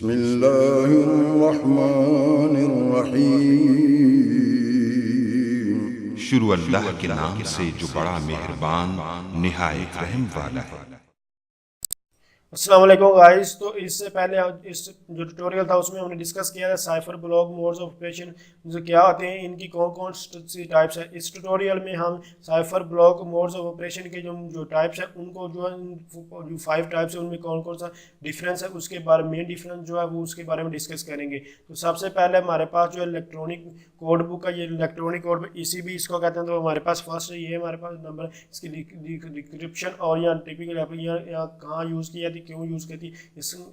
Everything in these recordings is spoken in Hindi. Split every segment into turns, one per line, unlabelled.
बिस्मिल्लाहिर्रहमानिर्रहीम।
शुरू अल्लाह के नाम से जो बड़ा मेहरबान निहायत रहम वाला है।
अस्सलाम वालेकुम गाइस। तो इससे पहले इस जो ट्यूटोरियल था उसमें हमने डिस्कस किया था cipher block modes of operation जो क्या होते हैं, इनकी कौन कौन सी टाइप्स है। इस ट्यूटोरियल में हम cipher block modes of operation के जो टाइप्स है उनको जो जो 5 टाइप्स है उनमें कौन कौन सा डिफरेंस है उसके बारे में, मेन डिफरेंस जो है वो उसके बारे में डिस्कस करेंगे। तो सबसे पहले हमारे पास जो इलेक्ट्रॉनिक कोड बुक है, ये इलेक्ट्रॉनिक कोड ECB इसको कहते हैं। तो हमारे पास फर्स्ट ये हमारे पास नंबर इसकी डिक्रिप्शन और यहाँ टिपिकल यहाँ कहाँ यूज़ की जाती, क्यों यूज़ करती,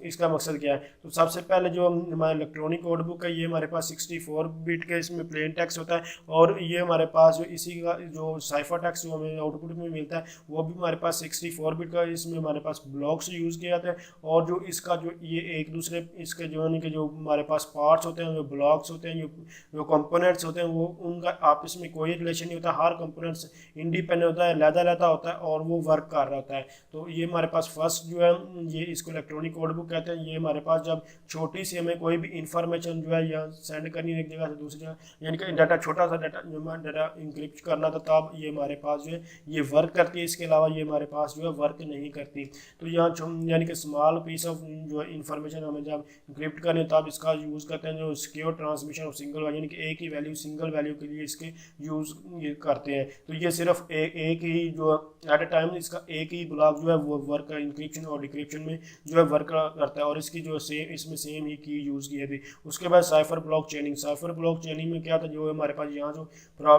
इसका मकसद क्या है। तो सबसे पहले जो हमारा इलेक्ट्रॉनिक कोड बुक है ये हमारे पास 64 बिट का इसमें प्लेन टेक्स्ट होता है, और ये हमारे पास जो इसी का जो साइफर टेक्स्ट जो हमें आउटपुट में मिलता है वो भी हमारे पास 64 बिट का, इसमें हमारे पास ब्लॉक्स यूज़ किया जाता है। और जो इसका जो ये एक दूसरे इसके जो यानी कि जो हमारे पास पार्ट्स होते हैं, जो ब्लॉक्स होते हैं, जो कंपोनेंट्स होते हैं, वो उनका आपस में कोई रिलेशन नहीं होता। हर कंपोनेंट्स इंडिपेंडेंट होता है, अलग-अलग होता है और वो वर्क कर रहा होता है। तो ये हमारे पास फर्स्ट जो है ये इसको इलेक्ट्रॉनिक कोड बुक कहते हैं। ये हमारे पास जब छोटी सी हमें कोई भी इंफॉर्मेशन जो है या सेंड करनी है एक जगह से दूसरी जगह, यानी कि डाटा छोटा सा डाटा जो हमारा डाटा इंक्रिप्ट करना था, तब ये हमारे पास जो है ये वर्क करती है। इसके अलावा ये हमारे पास जो है वर्क नहीं करती। तो यहाँ यानी कि स्मॉल पीस ऑफ जो है इंफॉर्मेशन हमें जब इंक्रिप्ट करनी तब इसका यूज़ करते हैं। जो secure transmission of single value, यानी कि एक ही वैल्यू सिंगल वैल्यू के लिए इसके यूज़ ये करते हैं। तो ये सिर्फ एक ही जो एट अ टाइम इसका एक ही ब्लॉक जो है वो वर्क इंक्रिप्शन और डिक्रिप्शन में जो है वर्क करता है, और इसकी जो सेम इसमें सेम ही की यूज़ की थी। उसके बाद साइफर ब्लॉक चेनिंग। साइफर ब्लॉक चेनिंग में क्या था, जो हमारे पास यहाँ जो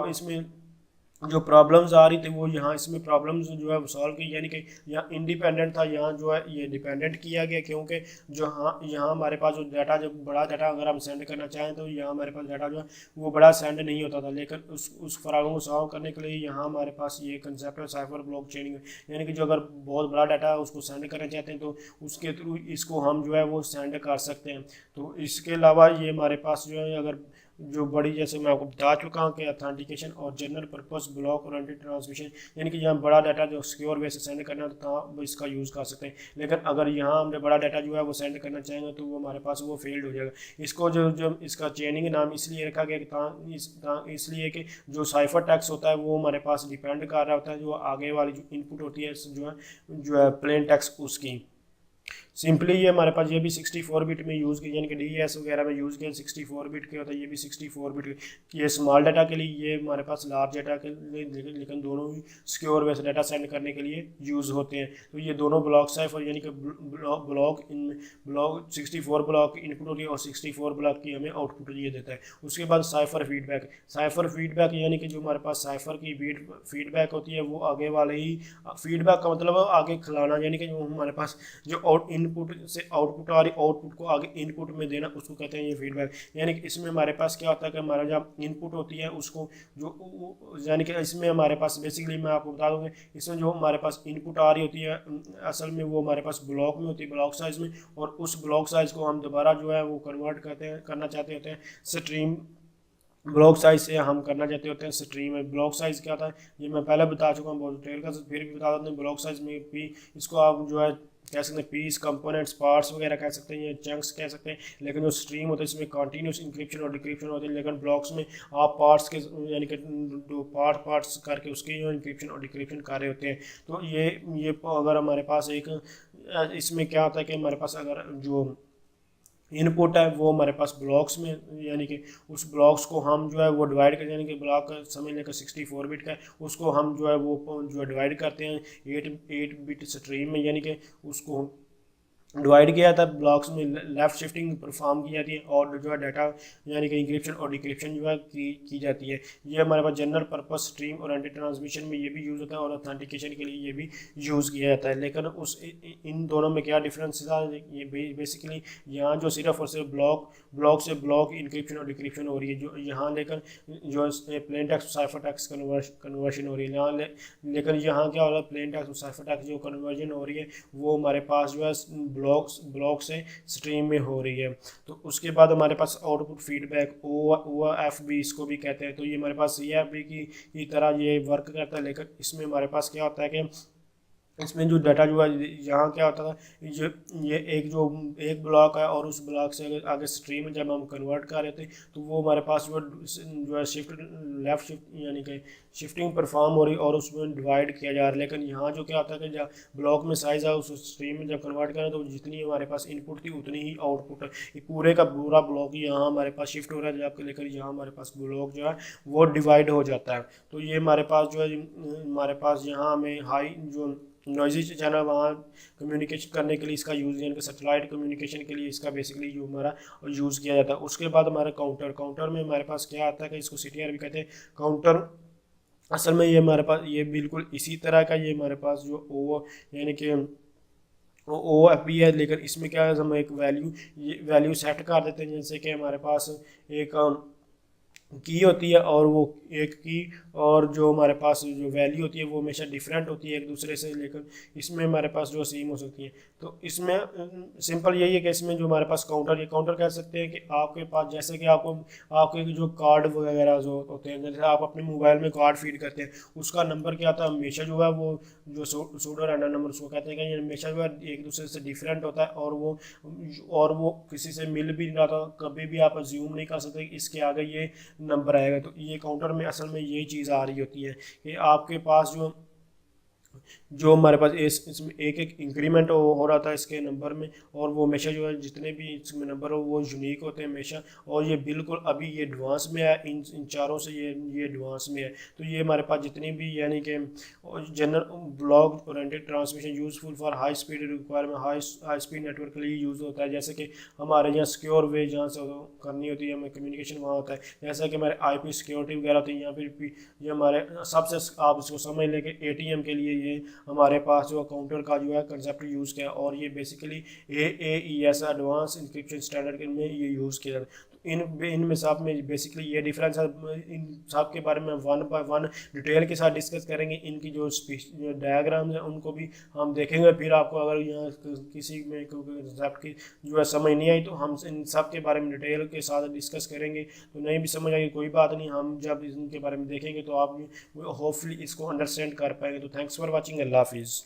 इसमें जो प्रॉब्लम्स आ रही थी वो यहाँ इसमें प्रॉब्लम्स जो है सॉल्व की, यानी कि यहाँ इंडिपेंडेंट था, यहाँ जो है ये डिपेंडेंट किया गया। क्योंकि जो यहाँ हमारे पास जो डाटा, जो बड़ा डाटा अगर हम सेंड करना चाहें तो यहाँ हमारे पास डाटा जो है वो बड़ा सेंड नहीं होता था। लेकिन उस प्रॉब्लम को सॉल्व करने के लिए यहाँ हमारे पास ये कंसेप्ट है साइफर ब्लॉक चेनिंग, यानी कि जो अगर बहुत बड़ा डाटा है उसको सेंड करना चाहते हैं तो उसके थ्रू इसको हम जो है वो सेंड कर सकते हैं। तो इसके अलावा ये हमारे पास जो है अगर जो बड़ी, जैसे मैं आपको बता चुका हूँ कि अथेंटिकेशन और general purpose block oriented transmission, यानी कि यहाँ बड़ा डाटा जो सिक्योर वे से सेंड करना है तो इसका यूज़ कर सकते हैं। लेकिन अगर यहाँ हमने बड़ा डाटा जो है वो सेंड करना चाहेंगे तो वो हमारे पास वो फेल्ड हो जाएगा। इसको जो इसका चेनिंग नाम इसलिए रखा गया कि इसलिए कि जो साइफर टेक्स्ट होता है वो हमारे पास डिपेंड कर रहा होता है जो आगे वाली जो इनपुट होती है जो है प्लेन टेक्स्ट उसकी। सिंपली ये हमारे पास ये भी 64 बिट में यूज़ किया, यानी कि DES वगैरह में यूज़ किया 64 बिट के होता है, ये भी 64 बिट के। ये स्मॉल डाटा के लिए, ये हमारे पास लार्ज डाटा के लिए, लेकिन दोनों ही सिक्योर वैसे डाटा सेंड करने के लिए यूज़ होते हैं। तो ये दोनों ब्लॉक साइफर, यानी कि ब्लॉक 64 ब्लॉक की इनपुट होती है और 64 ब्लॉक की हमें आउटपुट ये देता है। उसके बाद साइफर फीडबैक। साइफर फीडबैक यानी कि जो हमारे पास साइफर की फीडबैक होती है वो आगे वाले ही, फीडबैक का मतलब आगे खिलाना, यानी कि जो हमारे पास जो इनपुट से आउटपुट आ रही, आउटपुट को आगे इनपुट में देना, उसको कहते हैं ये फीडबैक। यानी कि इसमें हमारे पास क्या होता है कि हमारा जब इनपुट होती है उसको जो यानी कि इसमें हमारे पास बेसिकली मैं आपको बता दूंगा, इसमें जो हमारे पास इनपुट आ रही होती है असल में वो हमारे पास ब्लॉक में होती है, ब्लॉक साइज में, और उस ब्लॉक साइज को हम दोबारा जो है वो कन्वर्ट करना चाहते होते हैं स्ट्रीम ब्लॉक साइज से हम करना चाहते होते हैं स्ट्रीम में। ब्लॉक साइज क्या था ये मैं पहले बता चुका हूँ बहुत डिटेल का, फिर भी बता देते हैं। ब्लॉक साइज में भी इसको आप जो है कह सकते हैं पीस, कंपोनेंट्स, पार्ट्स वगैरह कह सकते हैं, या चंक्स कह सकते हैं। लेकिन जो स्ट्रीम होता है इसमें कंटिन्यूस इंक्रिप्शन और डिक्रिप्शन होते हैं। लेकिन ब्लॉक्स में आप पार्ट्स के यानी कि दो पार्ट्स करके उसके जो इंक्रिप्शन और डिक्रिप्शन कर रहे होते हैं। तो ये अगर हमारे पास एक इसमें क्या होता है कि हमारे पास अगर जो इनपुट है वो हमारे पास ब्लॉक्स में, यानी कि उस ब्लॉक्स को हम जो है वो डिवाइड कर, यानी कि ब्लॉक समझ लेकर 64 बिट का है, उसको हम जो है वो जो है डिवाइड करते हैं 8 बिट स्ट्रीम में, यानी कि उसको डिवाइड किया था ब्लॉक्स में, लेफ्ट शिफ्टिंग परफॉर्म की जाती है और जो है डाटा यानी कि इंक्रिप्शन और डिक्रिप्शन जो है की जाती है। ये हमारे पास general purpose stream oriented transmission में ये भी यूज़ होता है और ऑथेंटिकेशन के लिए ये भी यूज़ किया जाता है। लेकिन इन दोनों में क्या डिफरेंस था, ये बेसिकली यहाँ जो सिर्फ और सिर्फ ब्लॉक से ब्लॉक इंक्रिप्शन और डिक्रिप्शन हो रही है, जो यहाँ लेकर जो plain text cipher text conversion हो रही है यहाँ, लेकिन यहाँ क्या हो रहा है प्लेन टेक्स्ट साइफर टेक्स्ट जो कन्वर्जन हो रही है वो हमारे पास जो है ब्लॉक से स्ट्रीम में हो रही है। तो उसके बाद हमारे पास आउटपुट फीडबैक OFB इसको भी कहते हैं। तो ये हमारे पास CFB की तरह ये वर्क करता है, लेकिन इसमें हमारे पास क्या होता है कि इसमें जो डाटा जो है यहाँ क्या होता था, ये एक ब्लॉक है और उस ब्लॉक से आगे स्ट्रीम जब हम कन्वर्ट कर रहे थे तो वो हमारे पास जो है शिफ्ट लेफ्ट शिफ्ट यानी कि शिफ्टिंग परफॉर्म हो रही और उसमें डिवाइड किया जा रहा है। लेकिन यहाँ जो क्या होता है कि जब ब्लॉक में साइज है उस स्ट्रीम में जब कन्वर्ट करें तो जितनी हमारे पास इनपुट थी उतनी ही आउटपुट है। ये पूरे का पूरा ब्लॉक यहाँ हमारे पास शिफ्ट हो रहा है जबकि लेकर यहाँ हमारे पास ब्लॉक जो है वो डिवाइड हो जाता है। तो ये हमारे पास जो है हमारे पास यहाँ हमें हाई जो नॉइजी चैनल वहाँ कम्युनिकेशन करने के लिए इसका यूज़, यानी कि सेटेलाइट कम्युनिकेशन के लिए इसका बेसिकली जो हमारा यूज़ किया जाता है। उसके बाद हमारा काउंटर में हमारे पास क्या आता है कि इसको CTR भी कहते हैं। काउंटर असल में ये हमारे पास ये बिल्कुल इसी तरह का ये हमारे पास जो ओ यानी कि OFP है, लेकिन इसमें क्या है हम एक वैल्यू सेट कर देते हैं। जैसे कि हमारे पास एक की होती है और वो एक की और जो हमारे पास जो वैल्यू होती है वो हमेशा डिफरेंट होती है एक दूसरे से, लेकिन इसमें हमारे पास जो सेम हो सकती है। तो इसमें सिंपल यही है कि इसमें जो हमारे पास ये काउंटर कह सकते हैं कि आपके पास जैसे कि आपके जो कार्ड वगैरह जो होते हैं, जैसे आप अपने मोबाइल में कार्ड फीड करते हैं उसका नंबर क्या होता है हमेशा जो है वो जो सूडो रैंडम नंबर उसको कहते हैं कि ये हमेशा जो है एक दूसरे से डिफरेंट होता है और वो किसी से मिल भी नहीं रहा। कभी भी आप अज्यूम नहीं कर सकते कि इसके आगे ये नंबर आएगा। तो ये काउंटर में असल में यही चीज़ आ रही होती है कि आपके पास जो हमारे पास इसमें एक इंक्रीमेंट हो रहा था इसके नंबर में, और वो हमेशा जो है जितने भी इसमें नंबर हो वो यूनिक होते हैं हमेशा। और ये बिल्कुल अभी ये एडवांस में है, इन चारों से ये एडवांस में है। तो ये हमारे पास जितनी भी यानी कि general block oriented transmission useful for high speed requirement high speed network के लिए यूज़ होता है। जैसे कि हमारे यहाँ सिक्योर वे जहाँ से करनी होती है हमें कम्युनिकेशन वहाँ होता है, जैसा कि हमारे IP सिक्योरिटी वगैरह होती है। या फिर ये हमारे सबसे आप इसको समझ लें कि ATM के लिए ये हमारे पास जो काउंटर का जो है कंसेप्ट यूज़ किया, और ये basically AES advance encryption standard में ये यूज़ किया जाता है। तो इनमें सब में बेसिकली ये डिफरेंस है। इन सब के बारे में 1 बाय 1 डिटेल के साथ डिस्कस करेंगे। इनकी जो डायग्राम्स हैं उनको भी हम देखेंगे। फिर आपको अगर यहाँ किसी में कंसेप्ट की जो है समझ नहीं आई तो हम इन सब के बारे में डिटेल के साथ डिस्कस करेंगे। तो नहीं भी समझ आएगी कोई बात नहीं, हम जब इनके बारे में देखेंगे तो आप होपफुली इसको अंडरस्टैंड कर पाएंगे। तो थैंक्स फॉर वॉचिंग, अल्लाह हाफिज़।